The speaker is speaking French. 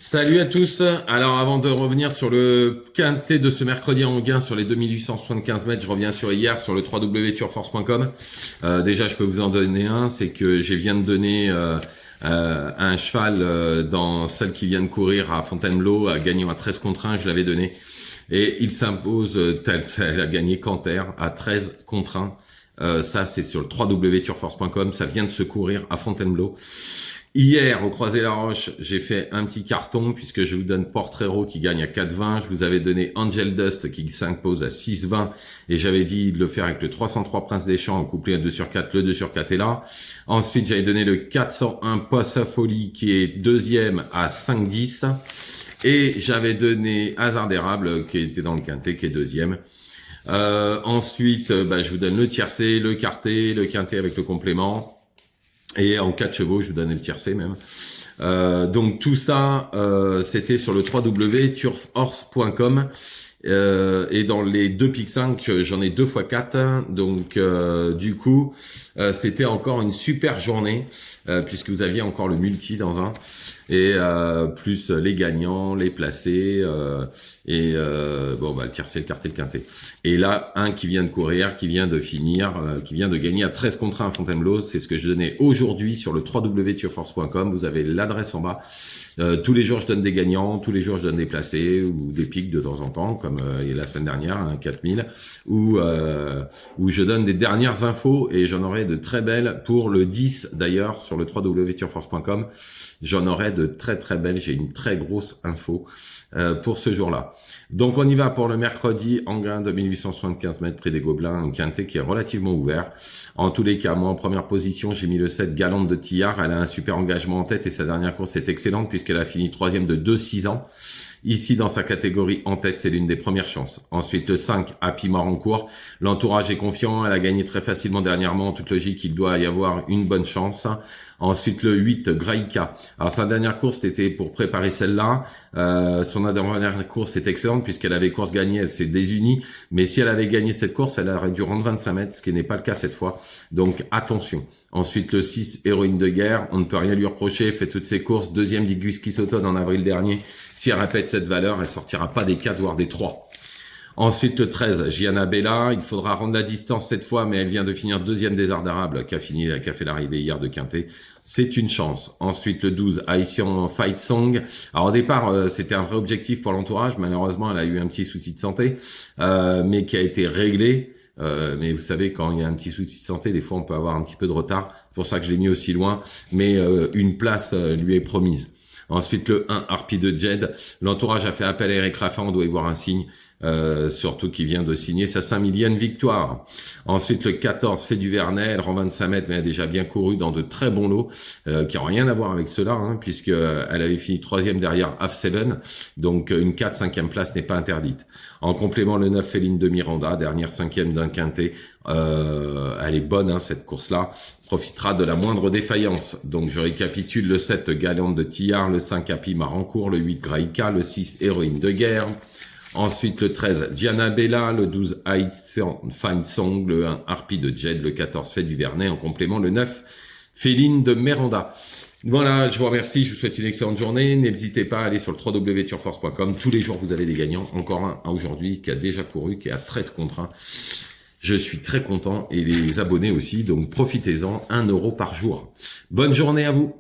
Salut à tous. Alors avant de revenir sur le quintet de ce mercredi en gain sur les 2875 mètres, je reviens sur hier sur le www.turforce.com. Déjà je peux vous en donner un, c'est que je viens de donner un cheval dans celle qui vient de courir à Fontainebleau, gagnant à 13 contre 1, je l'avais donné. Et il s'impose elle a gagné Canter à 13 contre 1. Ça c'est sur le www.turforce.com, ça vient de se courir à Fontainebleau. Hier, au Croisé-la-Roche, j'ai fait un petit carton puisque je vous donne Portrero qui gagne à 4,20. Je vous avais donné Angel Dust qui s'impose à 6,20 et j'avais dit de le faire avec le 303 Prince des Champs en couplé à 2 sur 4. Le 2 sur 4 est là. Ensuite, j'avais donné le 401 Poisse Folie qui est deuxième à 5,10 et j'avais donné Hasard d'érable qui était dans le quintet qui est deuxième. Ensuite, je vous donne le tiercé, le quarté, le quintet avec le complément. Et en 4 chevaux, je vous donnais le tiercé même. Donc tout ça, c'était sur le www.turforce.com. Et dans les 2 pics 5, j'en ai 2 x 4. Donc du coup, c'était encore une super journée, puisque vous aviez encore le multi dans un. Et plus les gagnants, les placés, le tiercé, le quarté, le quintet. Et là, un qui vient de courir, qui vient de finir, qui vient de gagner à 13 contre 1 à Fontainebleau. C'est ce que je donnais aujourd'hui sur le www.turforce.com. Vous avez l'adresse en bas. Tous les jours, je donne des gagnants. Tous les jours, je donne des placés ou des pics de temps en temps, comme la semaine dernière, 4000, où je donne des dernières infos et j'en aurai de très belles pour le 10 d'ailleurs sur le www.turforce.com. J'en aurai de très très belles. J'ai une très grosse info pour ce jour-là. Donc on y va pour le mercredi en grain de 1875 mètres près des Gobelins, un quintet qui est relativement ouvert. En tous les cas, moi en première position, j'ai mis le 7 Galante de Tillard. Elle a un super engagement en tête et sa dernière course est excellente puisqu'elle a fini 3e de 2-6 ans. Ici, dans sa catégorie en tête, c'est l'une des premières chances. Ensuite, le 5, Happy Marancourt. L'entourage est confiant. Elle a gagné très facilement dernièrement. En toute logique, il doit y avoir une bonne chance. Ensuite, le 8, Graïka. Alors, sa dernière course, c'était pour préparer celle-là. Son dernière course est excellente puisqu'elle avait course gagnée. Elle s'est désunie. Mais si elle avait gagné cette course, elle aurait dû rendre 25 mètres, ce qui n'est pas le cas cette fois. Donc, attention. Ensuite, le 6, Héroïne de guerre. On ne peut rien lui reprocher. Fait toutes ses courses. Deuxième d'Igus Kisotone en avril dernier. Si elle répète cette valeur, elle sortira pas des 4, voire des 3. Ensuite, le 13, Gianna Bella. Il faudra rendre la distance cette fois, mais elle vient de finir deuxième des Arts d'Érable, qui a fait l'arrivée hier de Quintet. C'est une chance. Ensuite, le 12, Haïtien Fight Song. Alors, au départ, c'était un vrai objectif pour l'entourage. Malheureusement, elle a eu un petit souci de santé, mais qui a été réglé. Mais vous savez, quand il y a un petit souci de santé, des fois, on peut avoir un petit peu de retard. C'est pour ça que je l'ai mis aussi loin. Mais une place lui est promise. Ensuite, le 1, Harpie de Jed. L'entourage a fait appel à Eric Raffin, on doit y voir un signe, surtout qui vient de signer sa 5 millième victoire. Ensuite, le 14, Fait du Vernet. Elle rend 25 mètres, mais elle a déjà bien couru dans de très bons lots, qui n'ont rien à voir avec cela, puisque elle avait fini 3e derrière Half Seven. Donc, une 4, 5e place n'est pas interdite. En complément, le 9, Féline de Miranda, dernière 5e d'un quintet. Elle est bonne, cette course-là. Profitera de la moindre défaillance. Donc, je récapitule: le 7, Galante de Tillard, le 5, Happy Marancourt, le 8, Graïka, le 6, Héroïne de guerre. Ensuite, le 13, Gianna Bella, le 12, Fine Song, le 1, Harpie de Jed, le 14, Fait du Vernet. En complément, le 9, Féline de Miranda. Voilà, je vous remercie, je vous souhaite une excellente journée. N'hésitez pas à aller sur le www.turforce.com. Tous les jours, vous avez des gagnants. Encore un aujourd'hui qui a déjà couru, qui est à 13 contre 1. Je suis très content et les abonnés aussi, donc profitez-en, 1 € par jour. Bonne journée à vous.